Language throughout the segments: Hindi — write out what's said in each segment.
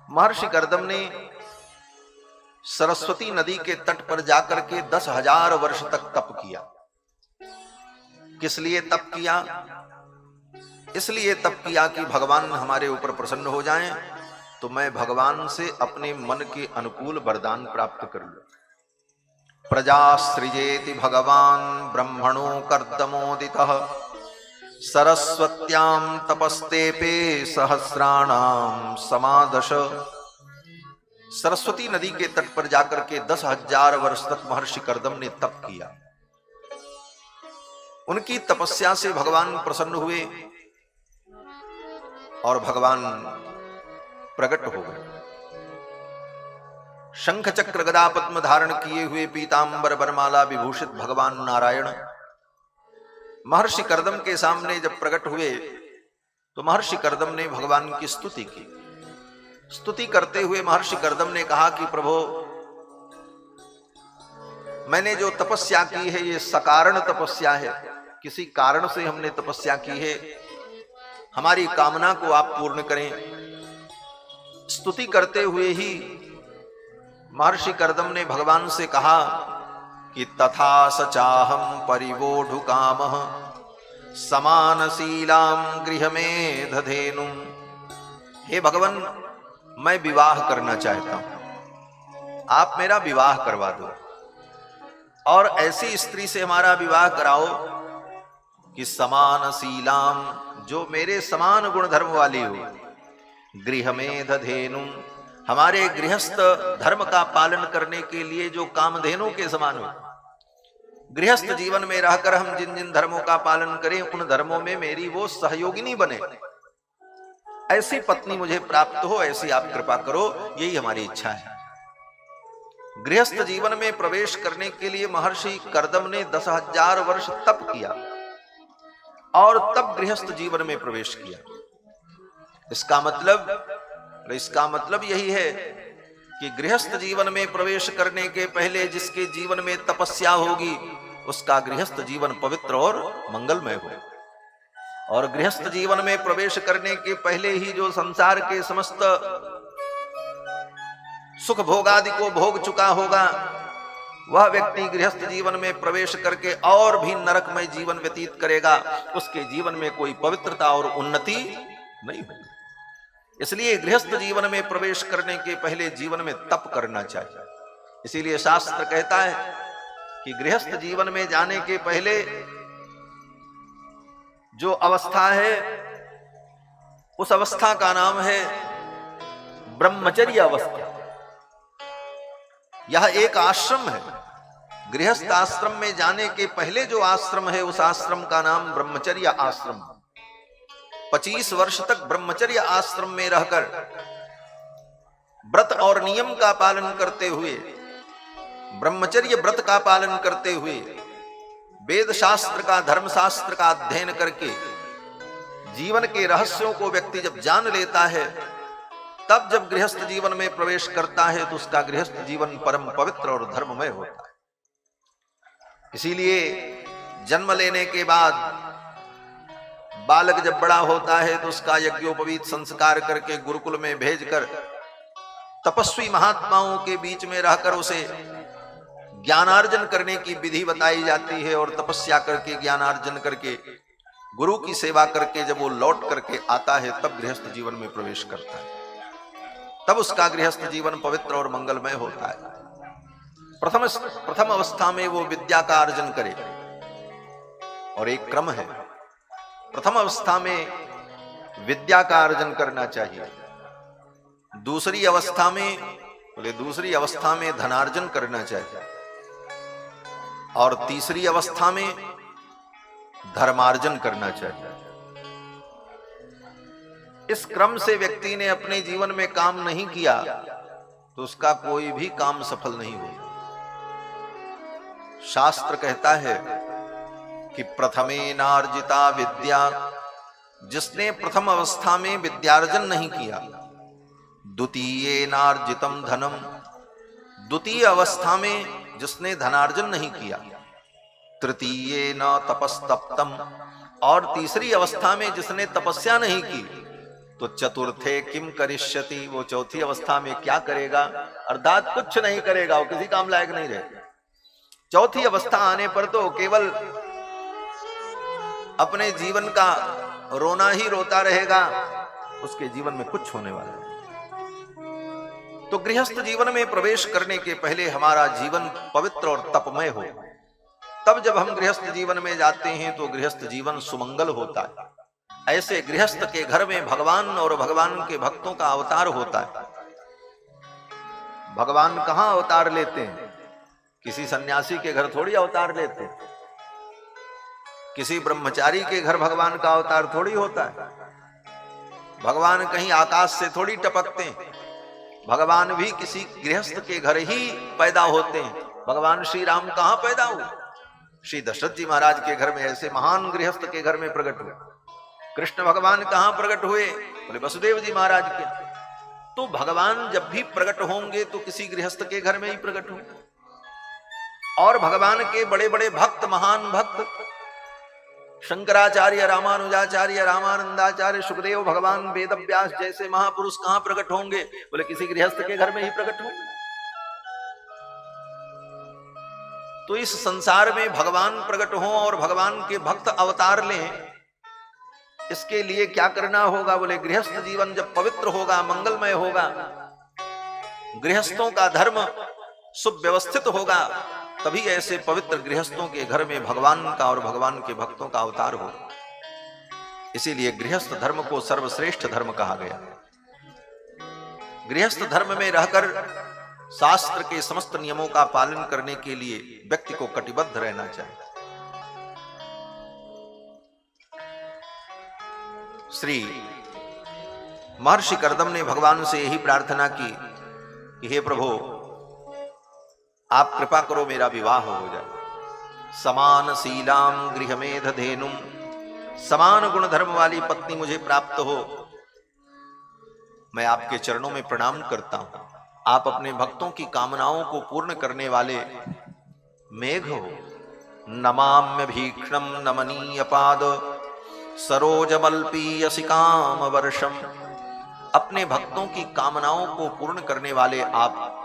महर्षि कर्दम ने सरस्वती नदी के तट पर जाकर के 10,000 वर्ष तक तप किया। किस लिए तप किया? इसलिए तप किया कि भगवान हमारे ऊपर प्रसन्न हो जाएं, तो मैं भगवान से अपने मन के अनुकूल वरदान प्राप्त कर लूं। प्रजा सृजेति भगवान ब्रह्मणो कर्दमोदितः सरस्वत्यां तपस्तेपे सहस्राणाम समादश। सरस्वती नदी के तट पर जाकर के 10,000 वर्ष तक महर्षि कर्दम ने तप किया। उनकी तपस्या से भगवान प्रसन्न हुए और भगवान प्रकट हो गए। शंख चक्र गदा पद्म धारण किए हुए पीतांबर वरमाला विभूषित भगवान नारायण महर्षि कर्दम के सामने जब प्रकट हुए तो महर्षि कर्दम ने भगवान की स्तुति की। स्तुति करते हुए महर्षि कर्दम ने कहा कि प्रभो, मैंने जो तपस्या की है ये सकारण तपस्या है, किसी कारण से हमने तपस्या की है, हमारी कामना को आप पूर्ण करें। स्तुति करते हुए ही महर्षि कर्दम ने भगवान से कहा कि तथा सचाहम परिवोढु कामः समानशीलां गृहमेधधेनुं। हे भगवान, मैं विवाह करना चाहता हूं, आप मेरा विवाह करवा दो और ऐसी स्त्री से हमारा विवाह कराओ कि समानशीलां, जो मेरे समान गुण धर्म वाली हो, गृहमेधधेनुं, हमारे गृहस्थ धर्म का पालन करने के लिए जो कामधेनु के समान हो। गृहस्थ जीवन में रहकर हम जिन जिन धर्मों का पालन करें उन धर्मों में मेरी वो सहयोगिनी बने, ऐसी पत्नी मुझे प्राप्त हो, ऐसी आप कृपा करो, यही हमारी इच्छा है। गृहस्थ जीवन में प्रवेश करने के लिए महर्षि कर्दम ने 10,000 वर्ष तप किया और तब गृहस्थ जीवन में प्रवेश किया। इसका मतलब यही है कि गृहस्थ जीवन में प्रवेश करने के पहले जिसके जीवन में तपस्या होगी उसका गृहस्थ जीवन पवित्र और मंगलमय हो, और गृहस्थ जीवन में प्रवेश करने के पहले ही जो संसार के समस्त सुख भोगादि को भोग चुका होगा वह व्यक्ति गृहस्थ जीवन में प्रवेश करके और भी नरकमय जीवन व्यतीत करेगा, उसके जीवन में कोई पवित्रता और उन्नति नहीं होगी। इसलिए गृहस्थ जीवन में प्रवेश करने के पहले जीवन में तप करना चाहिए। इसीलिए शास्त्र कहता है कि गृहस्थ जीवन में जाने के पहले जो अवस्था है उस अवस्था का नाम है ब्रह्मचर्य अवस्था। यह एक आश्रम है। गृहस्थ आश्रम में जाने के पहले जो आश्रम है उस आश्रम का नाम ब्रह्मचर्य आश्रम। 25 वर्ष तक ब्रह्मचर्य आश्रम में रहकर व्रत और नियम का पालन करते हुए, ब्रह्मचर्य व्रत का पालन करते हुए, वेद शास्त्र का, धर्म शास्त्र का अध्ययन करके जीवन के रहस्यों को व्यक्ति जब जान लेता है, तब जब गृहस्थ जीवन में प्रवेश करता है तो उसका गृहस्थ जीवन परम पवित्र और धर्ममय होता है। इसीलिए जन्म लेने के बाद बालक जब बड़ा होता है तो उसका यज्ञोपवीत संस्कार करके गुरुकुल में भेजकर तपस्वी महात्माओं के बीच में रहकर उसे ज्ञानार्जन करने की विधि बताई जाती है, और तपस्या करके ज्ञानार्जन करके गुरु की सेवा करके जब वो लौट करके आता है तब गृहस्थ जीवन में प्रवेश करता है, तब उसका गृहस्थ जीवन पवित्र और मंगलमय होता है। प्रथम अवस्था में वो विद्या का अर्जन करे, और एक क्रम है, प्रथम अवस्था में विद्या का अर्जन करना चाहिए, दूसरी अवस्था में धनार्जन करना चाहिए, और तीसरी अवस्था में धर्मार्जन करना चाहिए। इस क्रम से व्यक्ति ने अपने जीवन में काम नहीं किया तो उसका कोई भी काम सफल नहीं हो। शास्त्र कहता है कि प्रथमेनार्जिता विद्या, जिसने प्रथम अवस्था में विद्यार्जन नहीं किया, द्वितीयेनार्जितम धनम, द्वितीय अवस्था में जिसने धनार्जन नहीं किया, तृतीयेन तपस्तप्तम, और तीसरी अवस्था में जिसने तपस्या नहीं की, तो चतुर्थे किम करिष्यति, वो चौथी अवस्था में क्या करेगा, अर्थात कुछ नहीं करेगा, वो किसी काम लायक नहीं रहेगा। चौथी अवस्था आने पर तो केवल अपने जीवन का रोना ही रोता रहेगा, उसके जीवन में कुछ होने वाला है। तो गृहस्थ जीवन में प्रवेश करने के पहले हमारा जीवन पवित्र और तपमय हो, तब जब हम गृहस्थ जीवन में जाते हैं तो गृहस्थ जीवन सुमंगल होता है। ऐसे गृहस्थ के घर में भगवान और भगवान के भक्तों का अवतार होता है। भगवान कहां अवतार लेते हैं? किसी सन्यासी के घर थोड़ी अवतार लेते हैं, किसी ब्रह्मचारी के घर भगवान का अवतार थोड़ी होता है। भगवान कहीं आकाश से थोड़ी टपकते हैं, भगवान भी किसी गृहस्थ के घर ही पैदा होते हैं। भगवान श्री राम कहां पैदा हुए? श्री दशरथ जी महाराज के घर में, ऐसे महान गृहस्थ के घर में प्रकट हुए। कृष्ण भगवान कहां प्रकट हुए? बोले वसुदेव जी महाराज के। तो भगवान जब भी प्रकट होंगे तो किसी गृहस्थ के घर में ही प्रकट होंगे। और भगवान के बड़े बड़े भक्त, महान भक्त, शंकराचार्य, रामानुजाचार्य, रामानंदाचार्य, सुखदेव भगवान, वेदव्यास जैसे महापुरुष कहां प्रकट होंगे? बोले किसी गृहस्थ के घर में ही प्रकट होंगे। तो इस संसार में भगवान प्रकट हो और भगवान के भक्त अवतार लें, इसके लिए क्या करना होगा? बोले गृहस्थ जीवन जब पवित्र होगा, मंगलमय होगा, गृहस्थों का धर्म सुव्यवस्थित होगा, तभी ऐसे पवित्र गृहस्थों के घर में भगवान का और भगवान के भक्तों का अवतार हो। इसीलिए गृहस्थ धर्म को सर्वश्रेष्ठ धर्म कहा गया। गृहस्थ धर्म में रहकर शास्त्र के समस्त नियमों का पालन करने के लिए व्यक्ति को कटिबद्ध रहना चाहिए। श्री महर्षि कर्दम ने भगवान से यही प्रार्थना की कि हे प्रभु, आप कृपा करो मेरा विवाह हो जाए। समान शीलाम गृहमेध धेनुम, समान गुण धर्म वाली पत्नी मुझे प्राप्त हो। मैं आपके चरणों में प्रणाम करता हूं। आप अपने भक्तों की कामनाओं को पूर्ण करने वाले मेघ हो। नमाम्य भीक्षणम नमनीय पाद सरोजमल्पीयसि काम वर्षम। अपने भक्तों की कामनाओं को पूर्ण करने वाले आप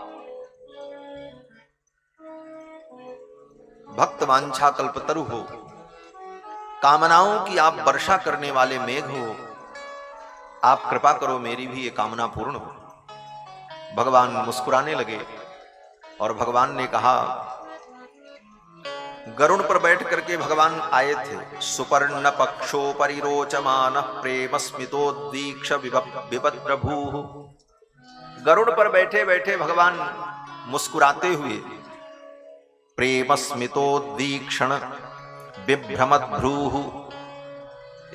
भक्त वांछा कल्पतरु हो, कामनाओं की आप वर्षा करने वाले मेघ हो। आप कृपा करो मेरी भी ये कामना पूर्ण हो। भगवान मुस्कुराने लगे और भगवान ने कहा, गरुड़ पर बैठ करके भगवान आए थे। सुपर्ण पक्षो परिरोचमान प्रेम स्मितोद्वीक्ष विभद्रभूः। गरुड़ पर बैठे बैठे भगवान मुस्कुराते हुए प्रेम स्मितोद्वीक्षण बिभ्रमद्भ्रूः।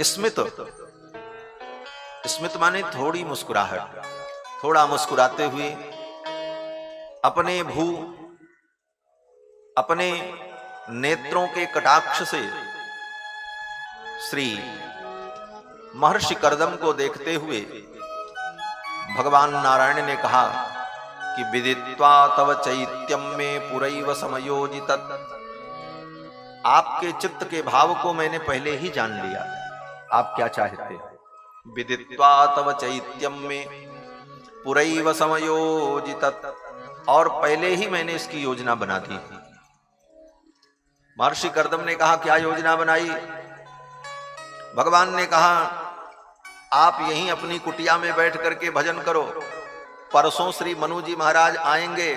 स्मित, स्मित माने थोड़ी मुस्कुराहट, थोड़ा मुस्कुराते हुए अपने अपने नेत्रों के कटाक्ष से श्री महर्षि कर्दम को देखते हुए भगवान नारायण ने कहा कि विदित्वा तव चैत्यम में पुरैव समयोजित। आपके चित्त के भाव को मैंने पहले ही जान लिया, आप क्या चाहते हैं। विदित्वा तव चैत्यम में पुरैव समयोजित, और पहले ही मैंने इसकी योजना बना दी। महर्षि कर्दम ने कहा, क्या योजना बनाई? भगवान ने कहा, आप यहीं अपनी कुटिया में बैठ करके भजन करो। परसों श्री मनु जी महाराज आएंगे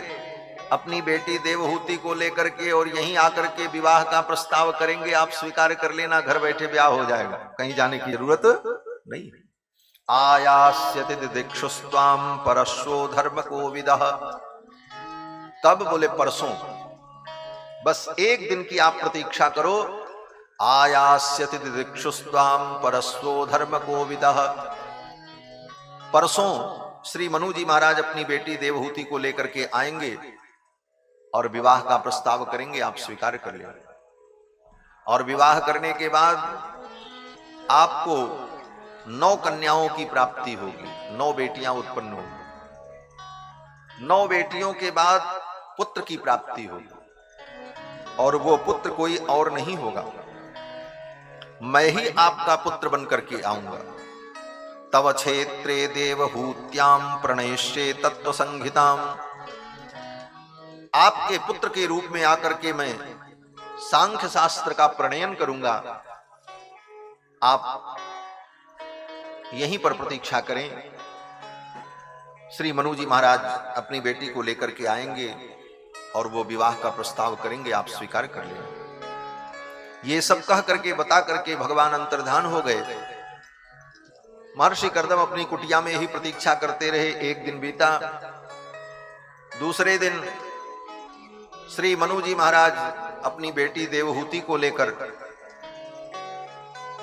अपनी बेटी देवहूति को लेकर के, और यहीं आकर के विवाह का प्रस्ताव करेंगे। आप स्वीकार कर लेना, घर बैठे ब्याह हो जाएगा, कहीं जाने की जरूरत नहीं। आयास्यति दिदिक्षुस्त्वाम परश्वो धर्म कोविदः। तब बोले परसों, बस एक दिन की आप प्रतीक्षा करो। आयास्यति दिदिक्षुस्त्वाम परश्वो धर्म कोविदः। परसों श्री मनु जी महाराज अपनी बेटी देवहूति को लेकर के आएंगे और विवाह का प्रस्ताव करेंगे, आप स्वीकार कर लेंगे। और विवाह करने के बाद आपको 9 कन्याओं की प्राप्ति होगी, 9 बेटियां उत्पन्न होंगी। 9 बेटियों के बाद पुत्र की प्राप्ति होगी, और वो पुत्र कोई और नहीं होगा, मैं ही आपका पुत्र बनकर के आऊंगा। तव क्षेत्रे देवहूत्याम प्रणयिष्ये तत्व संहिताम। आपके पुत्र के रूप में आकर के मैं सांख्य शास्त्र का प्रणयन करूंगा। आप यहीं पर प्रतीक्षा करें। श्री मनु जी महाराज अपनी बेटी को लेकर के आएंगे और वो विवाह का प्रस्ताव करेंगे, आप स्वीकार कर लें। ये सब कह करके बता करके भगवान अंतर्धान हो गए। महर्षि कर्दम अपनी कुटिया में ही प्रतीक्षा करते रहे। एक दिन बीता, दूसरे दिन श्री मनु जी महाराज अपनी बेटी देवहूति को लेकर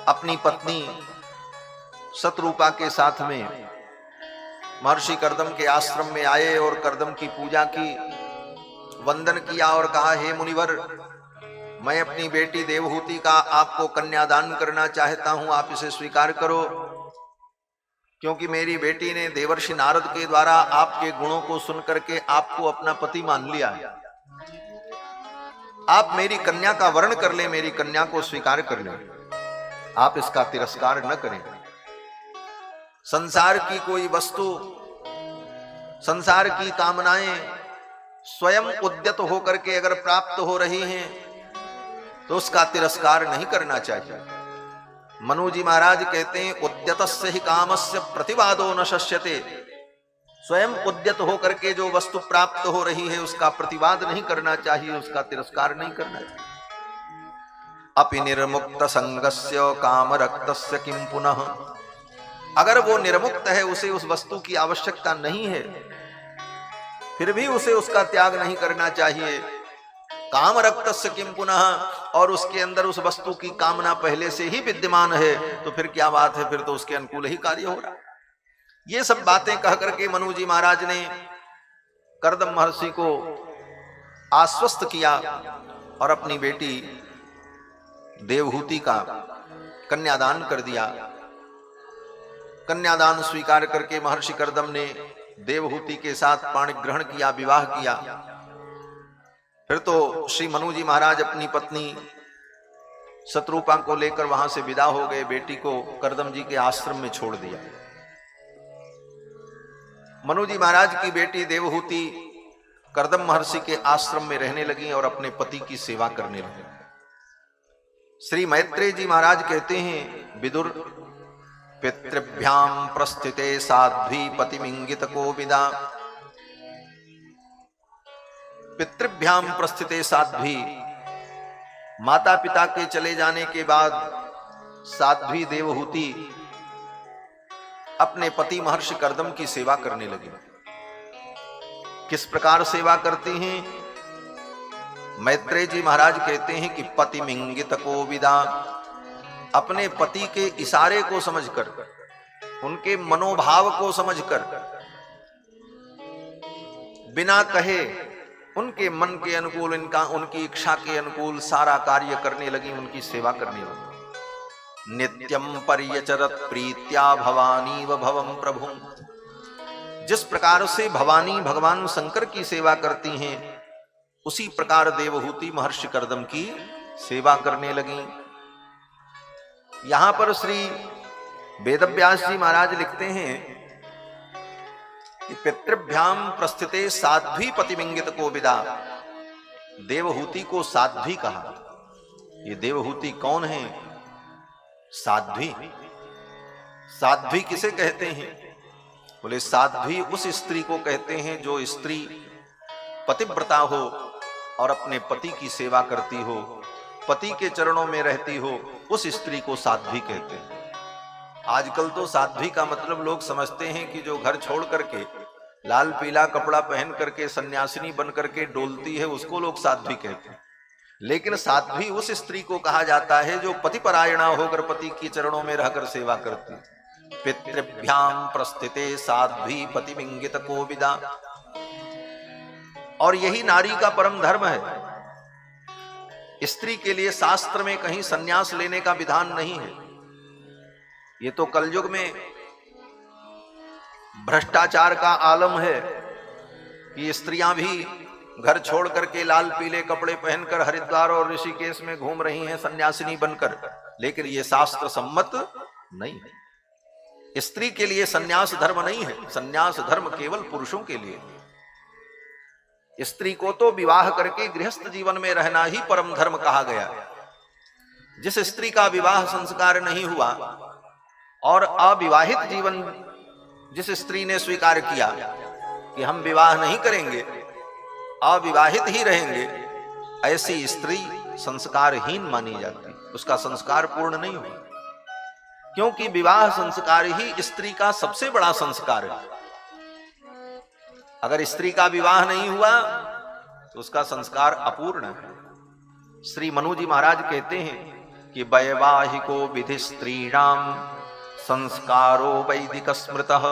अपनी पत्नी शतरूपा के साथ में महर्षि कर्दम के आश्रम में आए और कर्दम की पूजा की, वंदन किया और कहा, हे मुनिवर, मैं अपनी बेटी देवहूति का आपको कन्यादान करना चाहता हूं, आप इसे स्वीकार करो, क्योंकि मेरी बेटी ने देवर्षि नारद के द्वारा आपके गुणों को सुनकर के आपको अपना पति मान लिया है। आप मेरी कन्या का वर्ण कर ले, मेरी कन्या को स्वीकार कर ले, आप इसका तिरस्कार न करें। संसार की कोई वस्तु, संसार की कामनाएं स्वयं उद्यत होकर के अगर प्राप्त हो रही हैं तो उसका तिरस्कार नहीं करना चाहिए। मनु जी महाराज कहते हैं, उद्यतस्य ही कामस्य प्रतिवादो न शस्यते। स्वयं उद्यत होकर के जो वस्तु प्राप्त हो रही है उसका प्रतिवाद नहीं करना चाहिए, उसका तिरस्कार नहीं करना चाहिए। अपि निर्मुक्त संगस्य काम रक्तस्य किम पुनः। अगर वो निर्मुक्त है, उसे उस वस्तु की आवश्यकता नहीं है, फिर भी उसे उसका त्याग नहीं करना चाहिए। काम रक्तस्य किम पुनः, और उसके अंदर उस वस्तु की कामना पहले से ही विद्यमान है तो फिर क्या बात है, फिर तो उसके अनुकूल ही कार्य हो रहा है। ये सब बातें कह करके मनु जी महाराज ने कर्दम महर्षि को आश्वस्त किया और अपनी बेटी देवहूति का कन्यादान कर दिया। कन्यादान स्वीकार करके महर्षि कर्दम ने देवहूति के साथ पाणी ग्रहण किया, विवाह किया। फिर तो श्री मनु जी महाराज अपनी पत्नी शतरूपा को लेकर वहां से विदा हो गए, बेटी को कर्दम जी के आश्रम में छोड़ दिया। मनु जी महाराज की बेटी देवहूति कर्दम महर्षि के आश्रम में रहने लगी और अपने पति की सेवा करने लगी। श्री मैत्रेय जी महाराज कहते हैं, विदुर पितृभ्याम प्रस्थिते साध्वी पतिमिंगित कोविदा। पितृभ्याम प्रस्थिते साध्वी, माता पिता के चले जाने के बाद साध्वी देवहूति अपने पति महर्षि कर्दम की सेवा करने लगी। किस प्रकार सेवा करती हैं? मैत्रेय जी महाराज कहते हैं कि पतिमिंगित कोविदा, अपने पति के इशारे को समझकर, उनके मनोभाव को समझकर, बिना कहे उनके मन के अनुकूल, उनकी इच्छा के अनुकूल सारा कार्य करने लगी, उनकी सेवा करने लगी। नित्यम पर्यचरत प्रीत्या भवानी व भवम प्रभु। जिस प्रकार से भवानी भगवान शंकर की सेवा करती हैं, उसी प्रकार देवहूति महर्षि कर्दम की सेवा करने लगी। यहां पर श्री वेदव्यास जी महाराज लिखते हैं कि पितृभ्याम प्रस्थिते साध्वी पतिमिंगित कोविदा। देवहूति को साध्वी कहा। ये देवहूति कौन है? साध्वी। साध्वी किसे कहते हैं? बोले साध्वी उस स्त्री को कहते हैं जो स्त्री पतिव्रता हो और अपने पति की सेवा करती हो, पति के चरणों में रहती हो, उस स्त्री को साध्वी कहते हैं। आजकल तो साध्वी का मतलब लोग समझते हैं कि जो घर छोड़ करके लाल पीला कपड़ा पहन करके सन्यासिनी बन करके डोलती है, उसको लोग साध्वी कहते हैं। लेकिन साध्वी उस स्त्री को कहा जाता है जो पतिपरायणा होकर पति की चरणों में रहकर सेवा करती है। पितृभ्याम प्रस्थिते साध्वी पतिमिंगित कोविदा। और यही नारी का परम धर्म है। स्त्री के लिए शास्त्र में कहीं संन्यास लेने का विधान नहीं है। ये तो कलयुग में भ्रष्टाचार का आलम है कि स्त्रियां भी घर छोड़ करके लाल पीले कपड़े पहनकर हरिद्वार और ऋषिकेश में घूम रही हैं सन्यासिनी बनकर, लेकिन ये शास्त्र सम्मत नहीं है। स्त्री के लिए सन्यास धर्म नहीं है, सन्यास धर्म केवल पुरुषों के लिए। स्त्री को तो विवाह करके गृहस्थ जीवन में रहना ही परम धर्म कहा गया। जिस स्त्री का विवाह संस्कार नहीं हुआ और अविवाहित जीवन जिस स्त्री ने स्वीकार किया कि हम विवाह नहीं करेंगे, अविवाहित ही रहेंगे, ऐसी स्त्री संस्कारहीन मानी जाती, उसका संस्कार पूर्ण नहीं हुआ। क्योंकि विवाह संस्कार ही स्त्री का सबसे बड़ा संस्कार है। अगर स्त्री का विवाह नहीं हुआ तो उसका संस्कार अपूर्ण है। श्री मनु जी महाराज कहते हैं कि वैवाहिको विधि स्त्रीणाम संस्कारो वैदिक स्मृतः।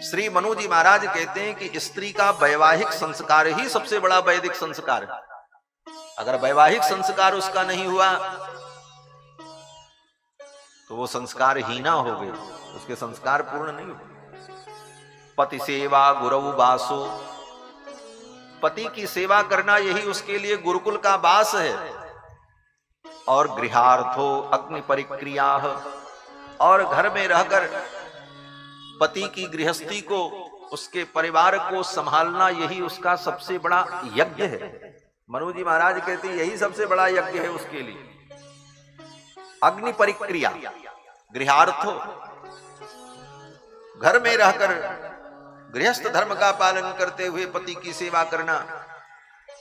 श्री मनु जी महाराज कहते हैं कि स्त्री का वैवाहिक संस्कार ही सबसे बड़ा वैदिक संस्कार है। अगर वैवाहिक संस्कार उसका नहीं हुआ तो वो संस्कार हीना हो गई, उसके संस्कार पूर्ण नहीं हुए। पति सेवा गुरु वासो, पति की सेवा करना यही उसके लिए गुरुकुल का वास है। और गृहार्थो अग्नि परिक्रिया, और घर में रहकर पति की गृहस्थी को, उसके परिवार को संभालना यही उसका सबसे बड़ा यज्ञ है। मनु जी महाराज कहते हैं यही सबसे बड़ा यज्ञ है उसके लिए। अग्नि परिक्रिया, गृहार्थो, घर में रहकर गृहस्थ धर्म का पालन करते हुए पति की सेवा करना,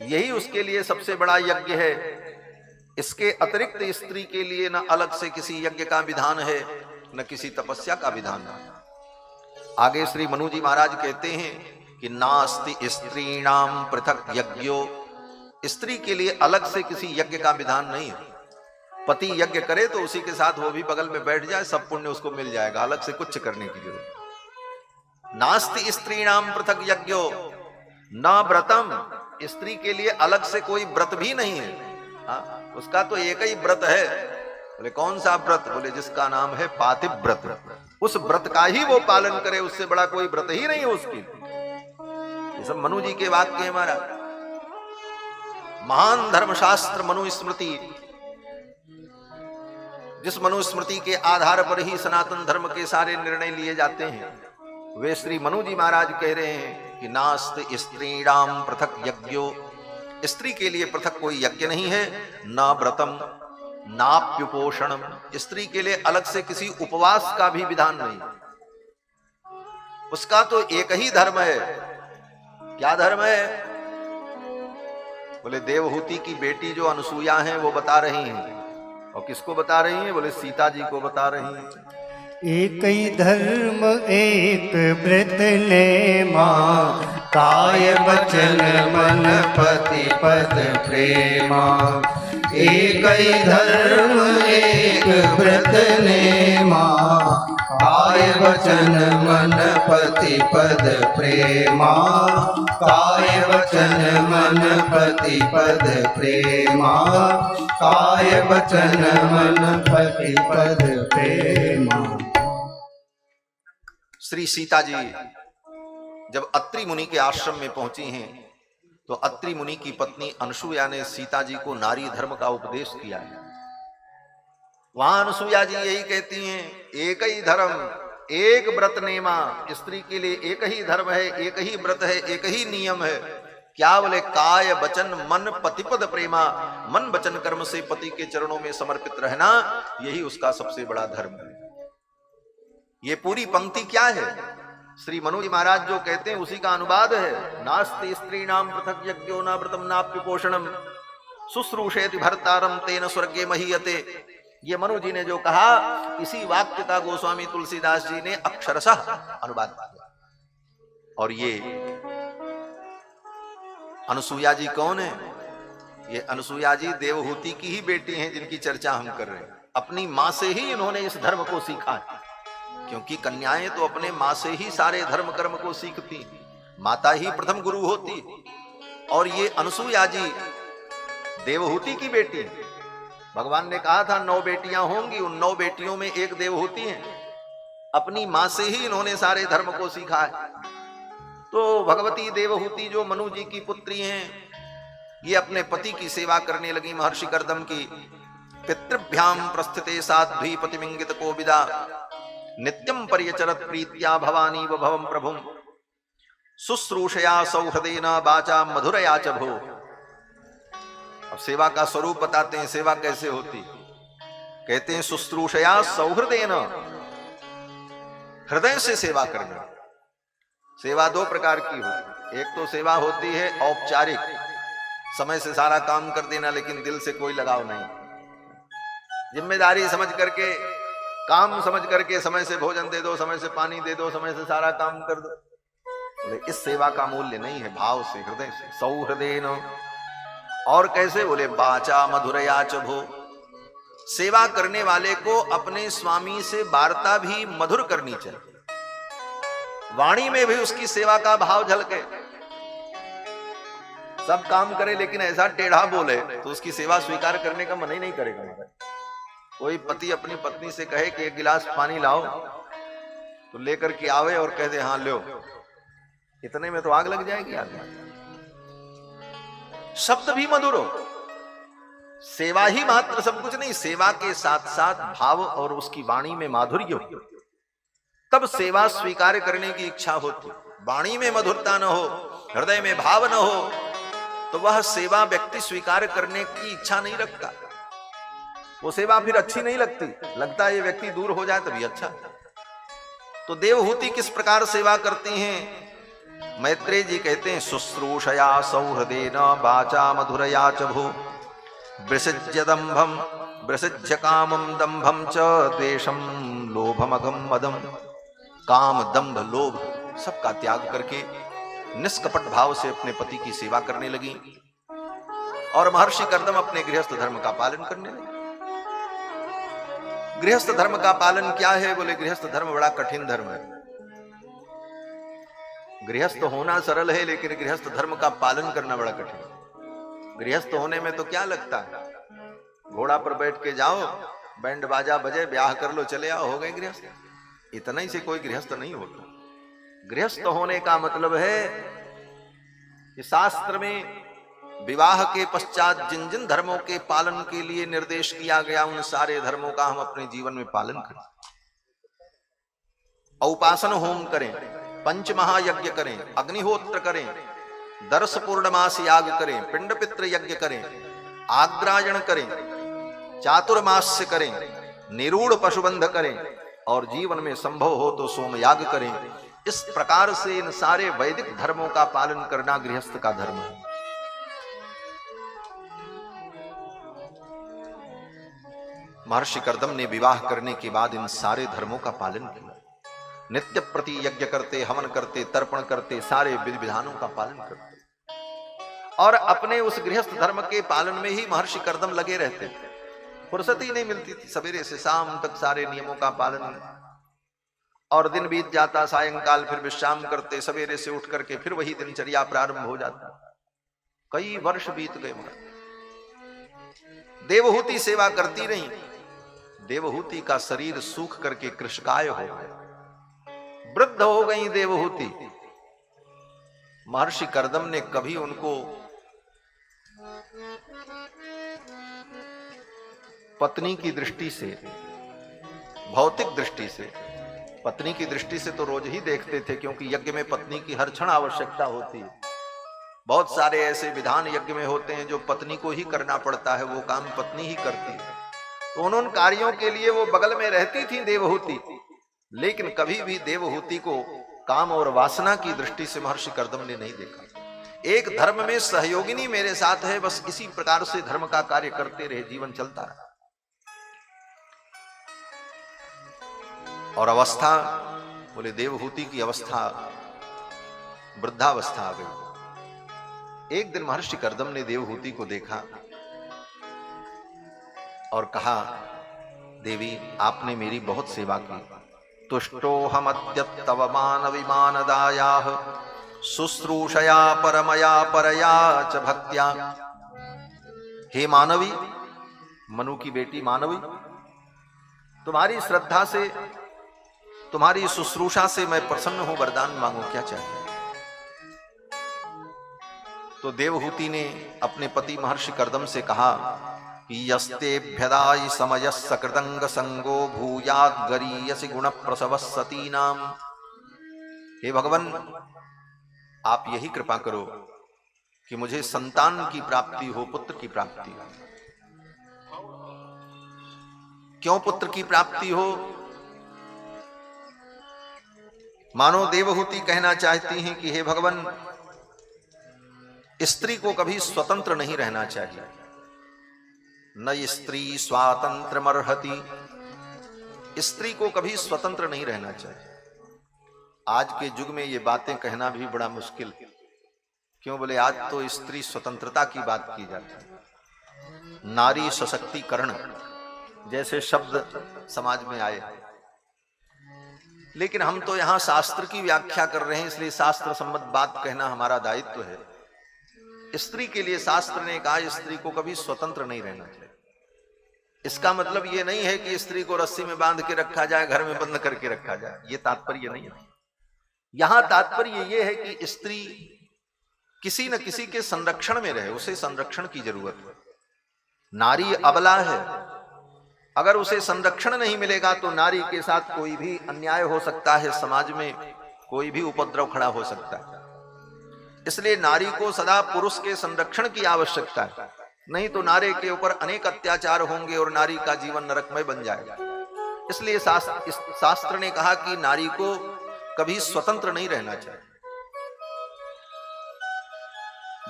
यही उसके लिए सबसे बड़ा यज्ञ है। इसके अतिरिक्त स्त्री के लिए न अलग से किसी यज्ञ का विधान है, न किसी तपस्या का विधान है। आगे श्री मनु जी महाराज कहते हैं कि नास्ति स्त्रीणाम पृथक यज्ञो, स्त्री के लिए अलग से किसी यज्ञ का विधान नहीं है। पति यज्ञ करे तो उसी के साथ वो भी बगल में बैठ जाए, सब पुण्य उसको मिल जाएगा, अलग से कुछ करने की जरूरत। नास्ति स्त्रीणाम पृथक यज्ञो न व्रतम, स्त्री के लिए अलग से कोई व्रत भी नहीं है। हाँ, उसका तो एक ही व्रत है। बोले कौन सा व्रत? बोले जिसका नाम है पातिव्रत। उस व्रत का ही वो पालन करे, उससे बड़ा कोई व्रत ही नहीं है उसकी। ये सब मनु जी के वाक्य है। हमारा महान धर्मशास्त्र मनुस्मृति, जिस मनुस्मृति के आधार पर ही सनातन धर्म के सारे निर्णय लिए जाते हैं, वे श्री मनु जी महाराज कह रहे हैं कि नास्ति स्त्रीणाम पृथक यज्ञो, स्त्री के लिए पृथक कोई यज्ञ नहीं है। न व्रतम नाप्युपोषणम, स्त्री के लिए अलग से किसी उपवास का भी विधान नहीं। उसका तो एक ही धर्म है। क्या धर्म है? बोले देवहूति की बेटी जो अनसुईया हैं वो बता रही हैं। और किसको बता रही हैं? बोले सीता जी को बता रही हैं। एक ही धर्म एक व्रत नेमा, काय वचन मन पति पद प्रेमा। एक ही धर्म एक व्रत नेमा, काय वचन मन पति पद प्रेमा। काय वचन मन पति पद प्रेमा, काय वचन मन पति पद प्रेमा। श्री सीता जी जब अत्रि मुनि के आश्रम में पहुंची हैं तो अत्रि मुनि की पत्नी अनसुया ने सीता जी को नारी धर्म का उपदेश किया है। वहां अनसुया जी यही कहती हैं, एक ही धर्म एक व्रत नेमा, स्त्री के लिए एक ही धर्म है, एक ही व्रत है, एक ही नियम है। क्या? बोले काय वचन मन पतिपद प्रेमा, मन वचन कर्म से पति के चरणों में समर्पित रहना, यही उसका सबसे बड़ा धर्म है। ये पूरी पंक्ति क्या है? श्री मनु जी महाराज जो कहते हैं उसी का अनुवाद है। नास्ति स्त्रीणाम पृथक यज्ञो न व्रतम नाप्युपोषणम, शुश्रूषेति भर्तारम तेन स्वर्गे महीयते। ये मनु जी ने जो कहा, इसी वाक्य का गोस्वामी तुलसीदास जी ने अक्षरशः अनुवाद किया। और ये अनसुया जी कौन है? ये अनसुया जी देवहूति की ही बेटी हैं जिनकी चर्चा हम कर रहे हैं। अपनी मां से ही इन्होंने इस धर्म को सीखा है, क्योंकि कन्याएं तो अपने मां से ही सारे धर्म कर्म को सीखती, माता ही प्रथम गुरु होती। और ये अनसुया जी देवहूति की बेटी। भगवान ने कहा था 9 बेटियां होंगी, उन 9 बेटियों में एक देवहूति है। अपनी मां से ही इन्होंने सारे धर्म को सीखा है। तो भगवती देवहूति जो मनु जी की पुत्री हैं, ये अपने पति की सेवा करने लगी महर्षि कर्दम की। पितृभ्याम प्रस्थिते साध्वी पतिमिंगित कोविदा, नित्यम पर्यचरत प्रीत्या भवानी व भवम प्रभुम शुश्रूषया सौहृदेन वाचा मधुरया च भो। अब सेवा का स्वरूप बताते हैं, सेवा कैसे होती। कहते हैं शुश्रूषया सौहृदेन, हृदय से सेवा करना। सेवा दो प्रकार की होती, एक तो सेवा होती है औपचारिक, समय से सारा काम कर देना लेकिन दिल से कोई लगाव नहीं, जिम्मेदारी समझ करके, काम समझ करके समय से भोजन दे दो, समय से पानी दे दो, समय से सारा काम कर दो। बोले इस सेवा का मूल्य नहीं है, भाव से, हृदय से, सौहृदेन। और कैसे? बोले वाचा मधुरया च भो, सेवा करने वाले को अपने स्वामी से वार्ता भी मधुर करनी चाहिए, वाणी में भी उसकी सेवा का भाव झलके। सब काम करे लेकिन ऐसा टेढ़ा बोले तो उसकी सेवा स्वीकार करने का मन ही नहीं करेगा। कोई पति अपनी पत्नी से कहे कि एक गिलास पानी लाओ, तो लेकर के आवे और कह दे हाँ लो, इतने में तो आग लग जाएगी आदमी। शब्द भी मधुर हो, सेवा ही मात्र सब कुछ नहीं, सेवा के साथ साथ भाव और उसकी वाणी में माधुर्य हो, तब सेवा स्वीकार करने की इच्छा होती। वाणी में मधुरता न हो, हृदय में भाव न हो, तो वह सेवा व्यक्ति स्वीकार करने की इच्छा नहीं रखता, वो सेवा फिर अच्छी नहीं लगती, लगता है ये व्यक्ति दूर हो जाए तभी अच्छा। तो देवहूति किस प्रकार सेवा करती हैं? मैत्रेय जी कहते हैं शुश्रूषया सौहृदेन वाचा मधुरया च भो वृषज्य दंभम वृषज्य कामम दंभम च द्वेषम लोभमघम मदम। काम, दंभ, लोभ सबका त्याग करके निष्कपट भाव से अपने पति की सेवा करने लगी और महर्षि कर्दम अपने गृहस्थ धर्म का पालन करने लगे। गृहस्थ धर्म का पालन क्या है? बोले गृहस्थ धर्म बड़ा कठिन धर्म है। गृहस्थ होना सरल है लेकिन गृहस्थ धर्म का पालन करना बड़ा कठिन है। गृहस्थ होने में तो क्या लगता है, घोड़ा पर बैठ के जाओ, बैंड बाजा बजे, ब्याह कर लो, चले आओ, हो गए गृहस्थ। इतना ही से कोई गृहस्थ नहीं होता। गृहस्थ होने का मतलब है कि शास्त्र में विवाह के पश्चात जिन जिन धर्मों के पालन के लिए निर्देश किया गया, उन सारे धर्मों का हम अपने जीवन में पालन करें। औपासन होम करें, पंच महायज्ञ करें, अग्निहोत्र करें, दर्श पूर्णमास याग करें, पिंड पितृ यज्ञ करें, आग्रायण करें, चातुर्मास्य करें, निरूढ़ पशुबंध करें और जीवन में संभव हो तो सोमयाग करें। इस प्रकार से इन सारे वैदिक धर्मों का पालन करना गृहस्थ का धर्म है। महर्षि कर्दम ने विवाह करने के बाद इन सारे धर्मों का पालन किया। नित्य प्रति यज्ञ करते, हवन करते, तर्पण करते, सारे विधि विधानों का पालन करते और अपने उस गृहस्थ धर्म के पालन में ही महर्षि कर्दम लगे रहते थे। फुर्सत ही नहीं मिलती थी, सवेरे से शाम तक सारे नियमों का पालन, और दिन बीत जाता, सायंकाल फिर विश्राम करते, सवेरे से उठ करके फिर वही दिनचर्या प्रारंभ हो जाता। कई वर्ष बीत गए। देवहूति सेवा करती रही। देवहूति का शरीर सूख करके कृशकाय हो गया, वृद्ध हो गई देवहूति। महर्षि कर्दम ने कभी उनको पत्नी की दृष्टि से, भौतिक दृष्टि से, पत्नी की दृष्टि से तो रोज ही देखते थे, क्योंकि यज्ञ में पत्नी की हर क्षण आवश्यकता होती है। बहुत सारे ऐसे विधान यज्ञ में होते हैं जो पत्नी को ही करना पड़ता है, वो काम पत्नी ही करती है। तो उन कार्यों के लिए वो बगल में रहती थी देवहूति, लेकिन कभी भी देवहूति को काम और वासना की दृष्टि से महर्षि कर्दम ने नहीं देखा। एक धर्म में सहयोगिनी मेरे साथ है, बस इसी प्रकार से धर्म का कार्य करते रहे, जीवन चलता रहा। और अवस्था, बोले देवहूति की अवस्था वृद्धावस्था आ गई। एक दिन महर्षि कर्दम ने देवहूति को देखा और कहा, देवी आपने मेरी बहुत सेवा की। तुष्टोऽहमद्य तव मान विमानदायाः शुश्रूषया परमया परया च भक्त्या। हे मानवी, मनु की बेटी मानवी, तुम्हारी श्रद्धा से, तुम्हारी शुश्रूषा से मैं प्रसन्न हूं, वरदान मांगो, क्या चाहिए? तो देवहूति ने अपने पति महर्षि कर्दम से कहा कि यस्तेभ्यदायि समयः सकृतंग संगो भूयात् गरीयसि गुण प्रसव सतीनाम। हे भगवान, आप यही कृपा करो कि मुझे संतान की प्राप्ति हो, पुत्र की प्राप्ति हो। क्यों पुत्र की प्राप्ति हो? मानो देवहूति कहना चाहती हैं कि हे भगवान, स्त्री को कभी स्वतंत्र नहीं रहना चाहिए। न स्त्री स्वातंत्रमर्हति, स्त्री को कभी स्वतंत्र नहीं रहना चाहिए। आज के युग में ये बातें कहना भी बड़ा मुश्किल है। क्यों बोले, आज तो स्त्री स्वतंत्रता की बात की जाती है। नारी सशक्तिकरण जैसे शब्द समाज में आए, लेकिन हम तो यहां शास्त्र की व्याख्या कर रहे हैं, इसलिए शास्त्र सम्मत बात कहना हमारा दायित्व है। स्त्री के लिए शास्त्र ने कहा स्त्री को कभी स्वतंत्र नहीं रहना चाहिए। इसका मतलब यह नहीं है कि स्त्री को रस्सी में बांध के रखा जाए, घर में बंद करके रखा जाए, यह तात्पर्य नहीं है। यहां तात्पर्य यह है कि स्त्री किसी न किसी के संरक्षण में रहे, उसे संरक्षण की जरूरत है। नारी अबला है, अगर उसे संरक्षण नहीं मिलेगा तो नारी के साथ कोई भी अन्याय हो सकता है, समाज में कोई भी उपद्रव खड़ा हो सकता है। इसलिए नारी को सदा पुरुष के संरक्षण की आवश्यकता है, नहीं तो नारी के ऊपर अनेक अत्याचार होंगे और नारी का जीवन नरकमय बन जाएगा। इसलिए शास्त्र ने कहा कि नारी को कभी स्वतंत्र नहीं रहना चाहिए।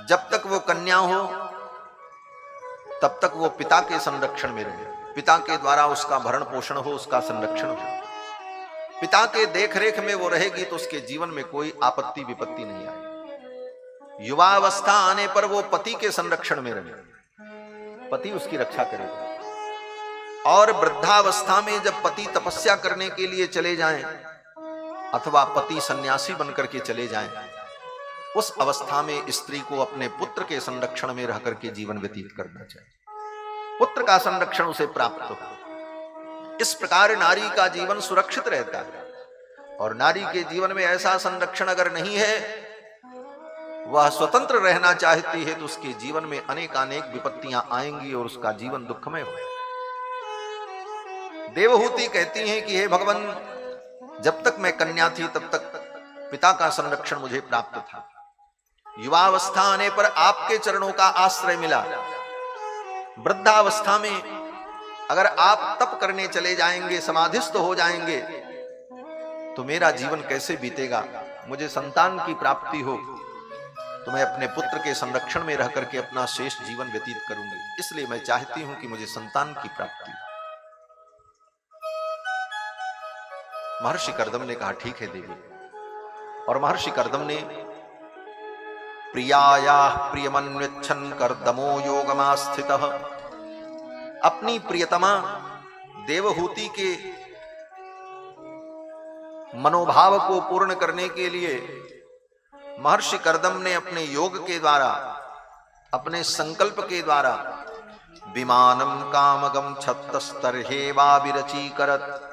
जब तक वो कन्या हो तब तक वो पिता के संरक्षण में रहे, पिता के द्वारा उसका भरण पोषण हो, उसका संरक्षण हो। पिता के देखरेख में वो रहेगी तो उसके जीवन में कोई आपत्ति विपत्ति नहीं आएगी। युवावस्था आने पर वो पति के संरक्षण में रहे, पति उसकी रक्षा करेगा। और वृद्धावस्था में जब पति तपस्या करने के लिए चले जाएं अथवा पति सन्यासी बनकर के चले जाएं, उस अवस्था में स्त्री को अपने पुत्र के संरक्षण में रह करके जीवन व्यतीत करना चाहिए। पुत्र का संरक्षण उसे प्राप्त हो। इस प्रकार नारी का जीवन सुरक्षित रहता है। और नारी के जीवन में ऐसा संरक्षण अगर नहीं है, वह स्वतंत्र रहना चाहती है, तो उसके जीवन में अनेकानेक विपत्तियां आएंगी और उसका जीवन दुखमय हो। देवहूति कहती हैं कि हे भगवान, जब तक मैं कन्या थी तब तक पिता का संरक्षण मुझे प्राप्त था। युवावस्था आने पर आपके चरणों का आश्रय मिला। वृद्धावस्था में अगर आप तप करने चले जाएंगे, समाधिस्थ हो जाएंगे, तो मेरा जीवन कैसे बीतेगा? मुझे संतान की प्राप्ति हो तो मैं अपने पुत्र के संरक्षण में रह करके अपना शेष जीवन व्यतीत करूंगी। इसलिए मैं चाहती हूं कि मुझे संतान की प्राप्ति हो। महर्षि कर्दम ने कहा, ठीक है देवी। और महर्षि कर्दम ने प्रियाया प्रियमन्वेच्छन् कर्दमो योगमास्थितः, अपनी प्रियतमा देवहूति के मनोभाव को पूर्ण करने के लिए महर्षि कर्दम ने अपने योग के द्वारा, अपने संकल्प के द्वारा विमानम कामगम छत्तस्तर्हेवाभिरचीकरत्,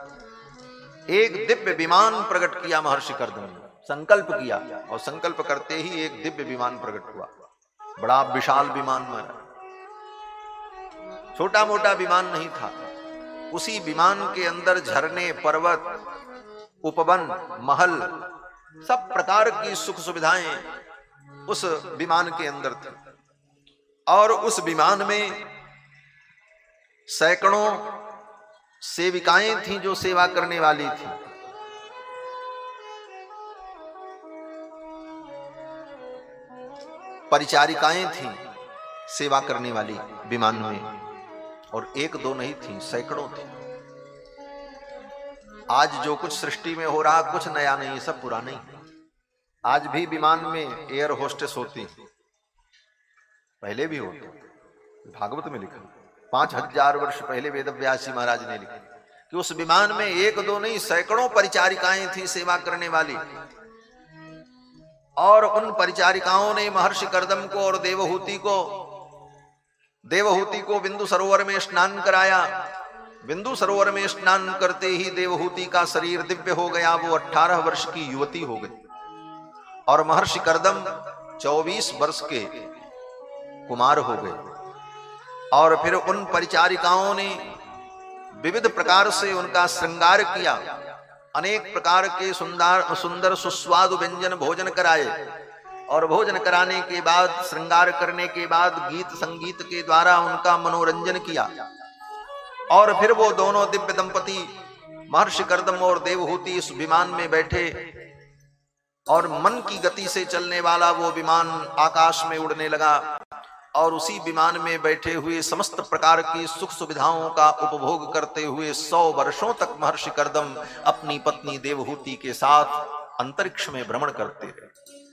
एक दिव्य विमान प्रकट किया महर्षि कर्दम ने। संकल्प किया और संकल्प करते ही एक दिव्य विमान प्रकट हुआ। बड़ा विशाल विमान माना, छोटा मोटा विमान नहीं था। उसी विमान के अंदर झरने, पर्वत, उपवन, महल, सब प्रकार की सुख सुविधाएं उस विमान के अंदर थी। और उस विमान में सैकड़ों सेविकाएं थीं जो सेवा करने वाली थी। परिचारिकाएं थीं सेवा करने वाली विमान में, और एक दो नहीं थी, सैकड़ों थी। आज जो कुछ सृष्टि में हो रहा कुछ नया नहीं, सब पुराना ही। आज भी विमान में एयर होस्टेस होती, पहले भी होती। भागवत में लिखा 5000 वर्ष पहले वेदव्यासी महाराज ने लिखा कि उस विमान में एक दो नहीं, सैकड़ों परिचारिकाएं थी सेवा करने वाली। और उन परिचारिकाओं ने महर्षि कर्दम को और देवहूति को बिंदु सरोवर में स्नान कराया। बिंदु सरोवर में स्नान करते ही देवहूति का शरीर दिव्य हो गया, वो 18 वर्ष की युवती हो गई। और महर्षि कर्दम 24 वर्ष के कुमार हो गए। और फिर उन परिचारिकाओं ने विविध प्रकार से उनका श्रृंगार किया, अनेक प्रकार के सुंदर सुंदर सुस्वादु व्यंजन भोजन कराए, और भोजन कराने के बाद, श्रृंगार करने के बाद गीत संगीत के द्वारा उनका मनोरंजन किया। और फिर वो दोनों दिव्य दंपति महर्षि कर्दम और देवहूति इस विमान में बैठे, और मन की गति से चलने वाला वो विमान आकाश में उड़ने लगा, और उसी विमान में बैठे हुए समस्त प्रकार की सुख सुविधाओं का उपभोग करते हुए 100 वर्षों तक महर्षि कर्दम अपनी पत्नी देवहूति के साथ अंतरिक्ष में भ्रमण करते रहे।